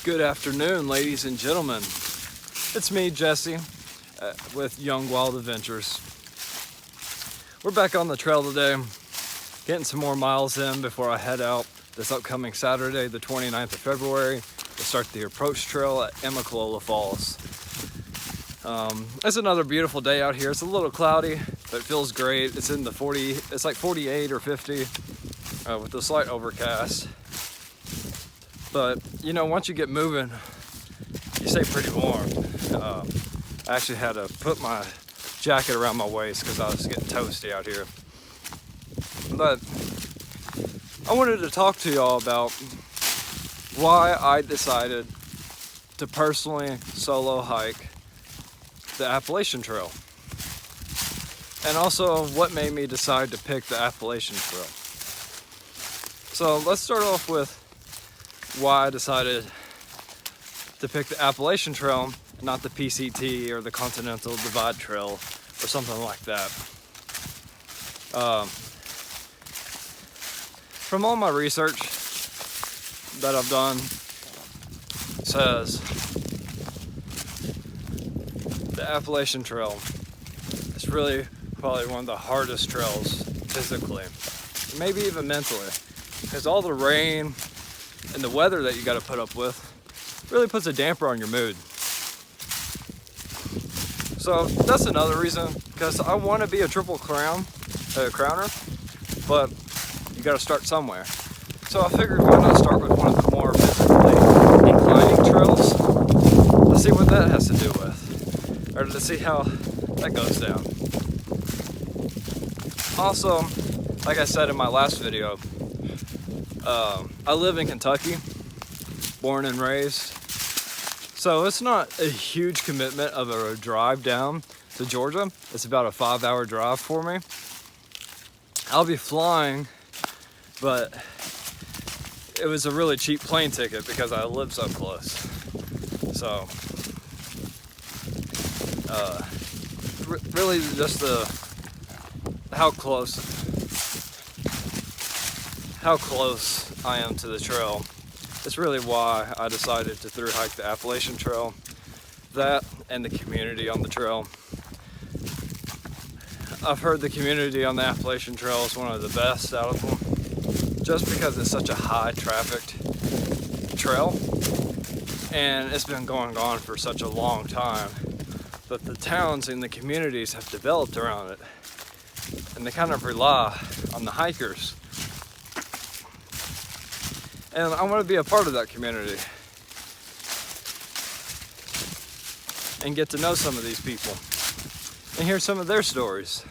Good afternoon, ladies and gentlemen. It's me, Jesse, with Young Wild Adventures. We're back on the trail today, getting some more miles in before I head out this upcoming Saturday, the 29th of February, to start the approach trail at Amicalola Falls. It's another beautiful day out here. It's a little cloudy, but it feels great. It's in the 40, it's like 48 or 50 with a slight overcast. But, you know, once you get moving, you stay pretty warm. I actually had to put my jacket around my waist because I was getting toasty out here. But I wanted to talk to y'all about why I decided to personally solo hike the Appalachian Trail. And also what made me decide to pick the Appalachian Trail. So let's start off with why I decided to pick the Appalachian Trail, not the PCT or the Continental Divide Trail or something like that. From all my research that I've done, says the Appalachian Trail is really probably one of the hardest trails physically, maybe even mentally, because all the rain and the weather that you got to put up with really puts a damper on your mood. So that's another reason, because I want to be a triple crowner, but you got to start somewhere. So I figured why not start with one of the more physically inclining trails to see what that has to do with, or to see how that goes down. Also, like I said in my last video, I live in Kentucky, born and raised, so it's not a huge commitment of a drive down to Georgia. It's about a 5-hour drive for me. I'll be flying, but it was a really cheap plane ticket because I live so close. So, really just how close I am to the trail. It's really why I decided to thru-hike the Appalachian Trail. That and the community on the trail. I've heard the community on the Appalachian Trail is one of the best out of them, just because it's such a high trafficked trail and it's been going on for such a long time that the towns and the communities have developed around it, and they kind of rely on the hikers. And I want to be a part of that community and get to know some of these people and hear some of their stories.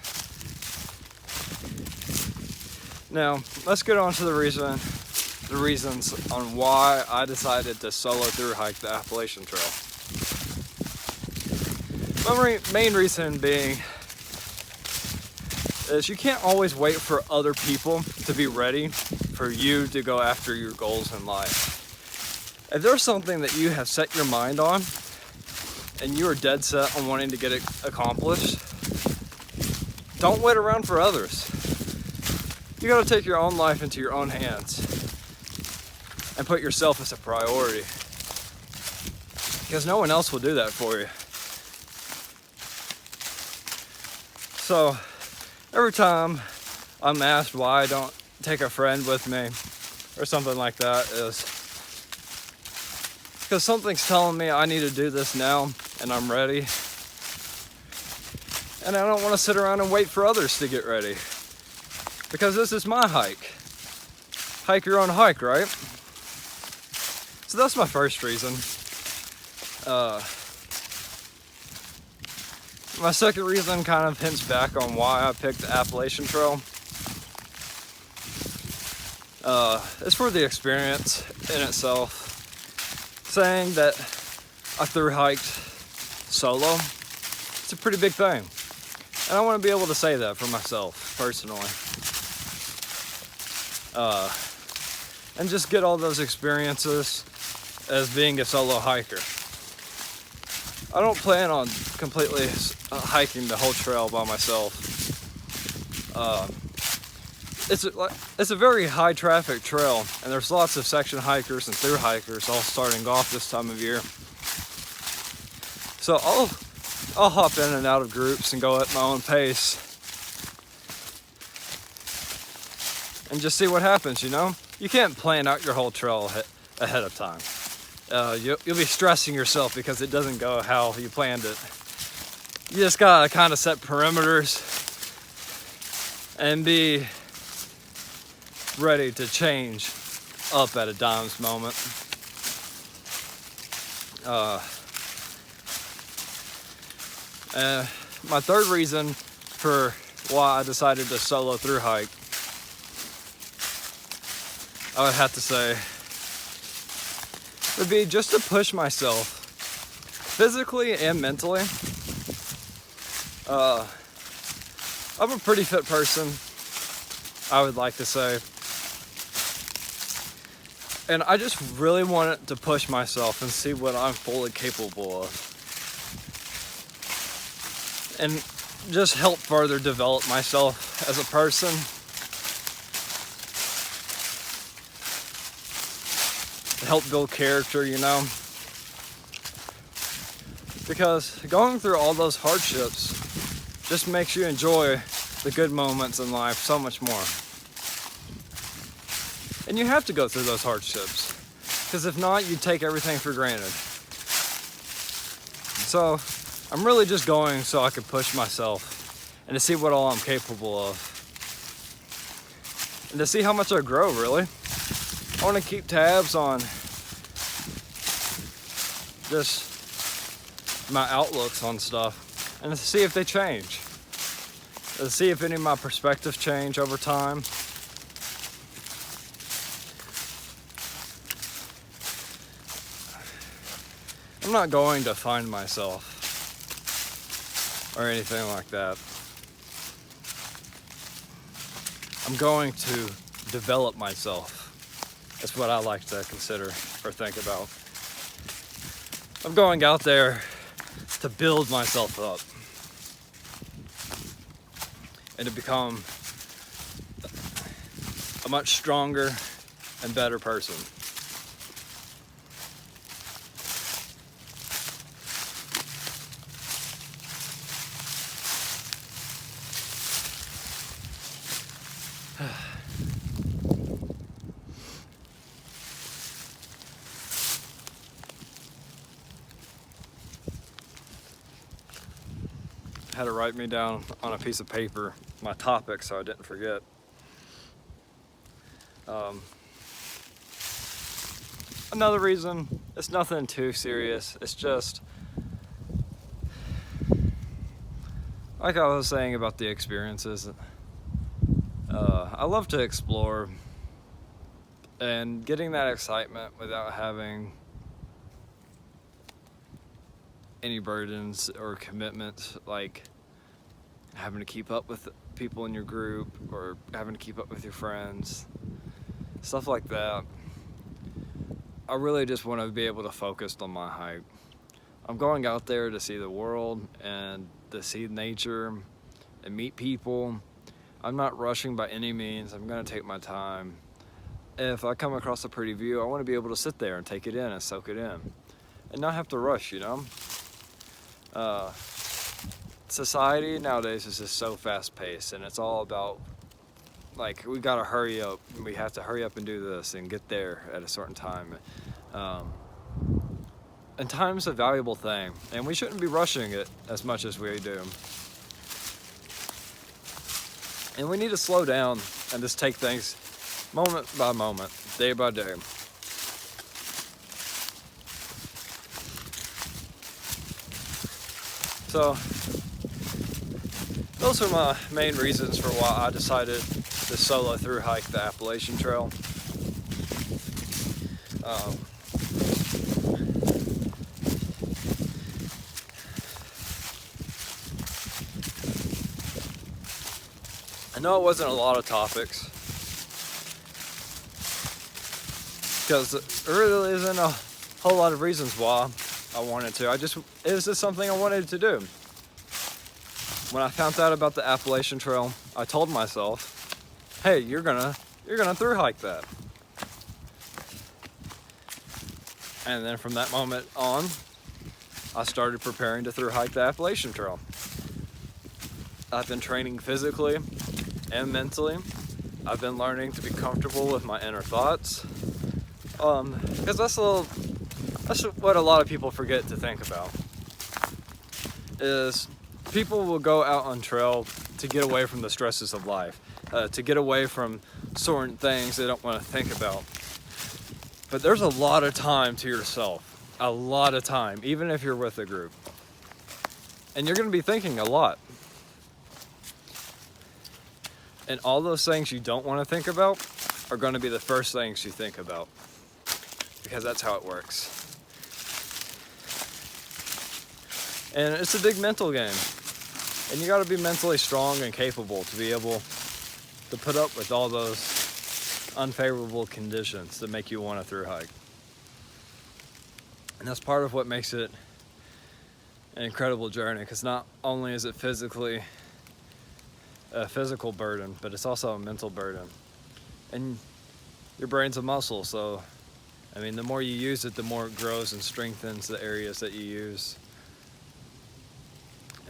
Now, let's get on to the reasons on why I decided to solo thru-hike the Appalachian Trail. My main reason being is you can't always wait for other people to be ready for you to go after your goals in life. If there's something that you have set your mind on and you are dead set on wanting to get it accomplished, don't wait around for others. You gotta take your own life into your own hands and put yourself as a priority, because no one else will do that for you. So every time I'm asked why I don't take a friend with me or something like that, is because something's telling me I need to do this now and I'm ready, and I don't want to sit around and wait for others to get ready, because this is my hike. Hike your own hike, right? So that's my first reason. My second reason kind of hints back on why I picked the Appalachian Trail. It's for the experience in itself. Saying that I thru-hiked solo, it's a pretty big thing. And I want to be able to say that for myself, personally. And just get all those experiences as being a solo hiker. I don't plan on completely hiking the whole trail by myself. it's a very high traffic trail, and there's lots of section hikers and through hikers all starting off this time of year. So I'll hop in and out of groups and go at my own pace and just see what happens, you know? You can't plan out your whole trail ahead of time. You'll be stressing yourself because it doesn't go how you planned it. You just gotta kind of set perimeters and be ready to change up at a dime's moment. My third reason for why I decided to solo through hike, I would have to say, would be just to push myself physically and mentally. I'm a pretty fit person, I would like to say. And I just really wanted to push myself and see what I'm fully capable of. And just help further develop myself as a person. Help build character, you know. Because going through all those hardships just makes you enjoy the good moments in life so much more. And you have to go through those hardships, because if not, you take everything for granted. So I'm really just going so I can push myself and to see what all I'm capable of. And to see how much I grow, really. I want to keep tabs on just my outlooks on stuff and to see if they change. To see if any of my perspectives change over time. I'm not going to find myself or anything like that. I'm going to develop myself. That's what I like to consider or think about. I'm going out there to build myself up and to become a much stronger and better person. I had to write me down on a piece of paper my topic so I didn't forget. Another reason, it's nothing too serious. It's just, like I was saying about the experiences, I love to explore, and getting that excitement without having any burdens or commitments, like having to keep up with people in your group or having to keep up with your friends, stuff like that. I really just want to be able to focus on my hike. I'm going out there to see the world and to see nature and meet people. I'm not rushing by any means. I'm going to take my time. If I come across a pretty view, I want to be able to sit there and take it in and soak it in and not have to rush, you know? Society nowadays is just so fast-paced, and it's all about, like, we gotta hurry up. We have to hurry up and do this and get there at a certain time. And time's a valuable thing, and we shouldn't be rushing it as much as we do. And we need to slow down and just take things moment by moment, day by day. So those are my main reasons for why I decided to solo through hike the Appalachian Trail. I know it wasn't a lot of topics, because there really isn't a whole lot of reasons why I wanted to. It was just something I wanted to do. When I found out about the Appalachian Trail, I told myself hey, you're gonna through hike that. And then from that moment on, I started preparing to through hike the Appalachian Trail. I've been training physically and mentally. I've been learning to be comfortable with my inner thoughts. Because that's what a lot of people forget to think about. Is people will go out on trail to get away from the stresses of life, to get away from certain things they don't want to think about. But there's a lot of time to yourself, a lot of time, even if you're with a group. And you're going to be thinking a lot. And all those things you don't want to think about are going to be the first things you think about. Because that's how it works. And it's a big mental game. And you got to be mentally strong and capable to be able to put up with all those unfavorable conditions that make you want to through hike. And that's part of what makes it an incredible journey, because not only is it physically a physical burden, but it's also a mental burden. And your brain's a muscle, so I mean, the more you use it, the more it grows and strengthens the areas that you use.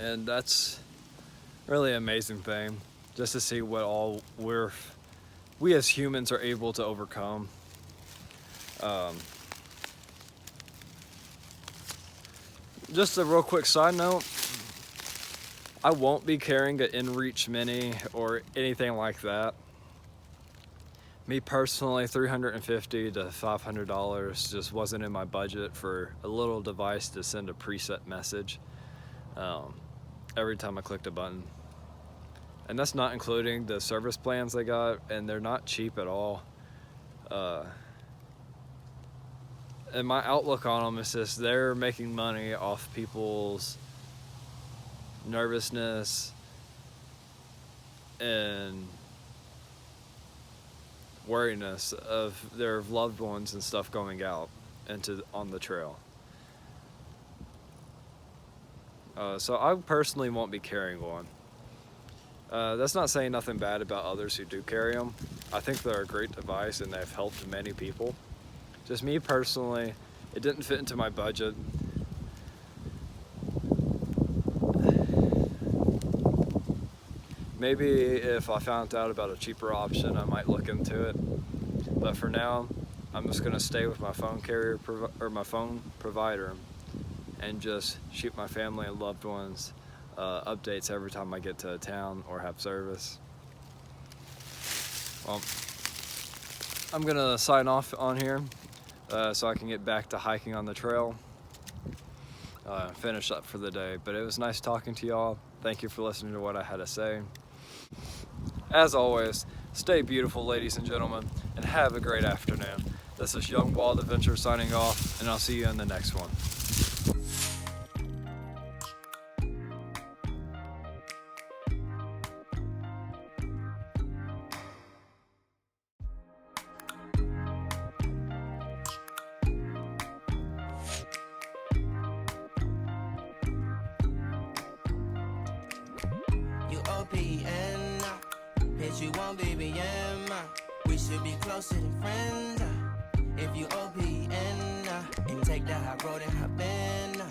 And that's really an amazing thing, just to see what all we as humans are able to overcome. Just a real quick side note, I won't be carrying an InReach Mini or anything like that. Me personally, $350 to $500 just wasn't in my budget for a little device to send a preset message every time I clicked a button. And that's not including the service plans they got, and they're not cheap at all. And my outlook on them is just they're making money off people's nervousness and wariness of their loved ones and stuff going out on the trail. So I personally won't be carrying one. That's not saying nothing bad about others who do carry them. I think they're a great device and they've helped many people. Just me personally, it didn't fit into my budget. Maybe if I found out about a cheaper option, I might look into it. But for now, I'm just gonna stay with my phone carrier or my phone provider and just shoot my family and loved ones updates every time I get to a town or have service. Well, I'm gonna sign off on here so I can get back to hiking on the trail, finish up for the day. But it was nice talking to y'all. Thank you for listening to what I had to say. As always, stay beautiful, ladies and gentlemen, and have a great afternoon. This is Young Wild Adventure signing off, and I'll see you in the next one. OPN, bitch, you won't be BM. We should be closer than friends. If you OPN, and take the high road and hop in.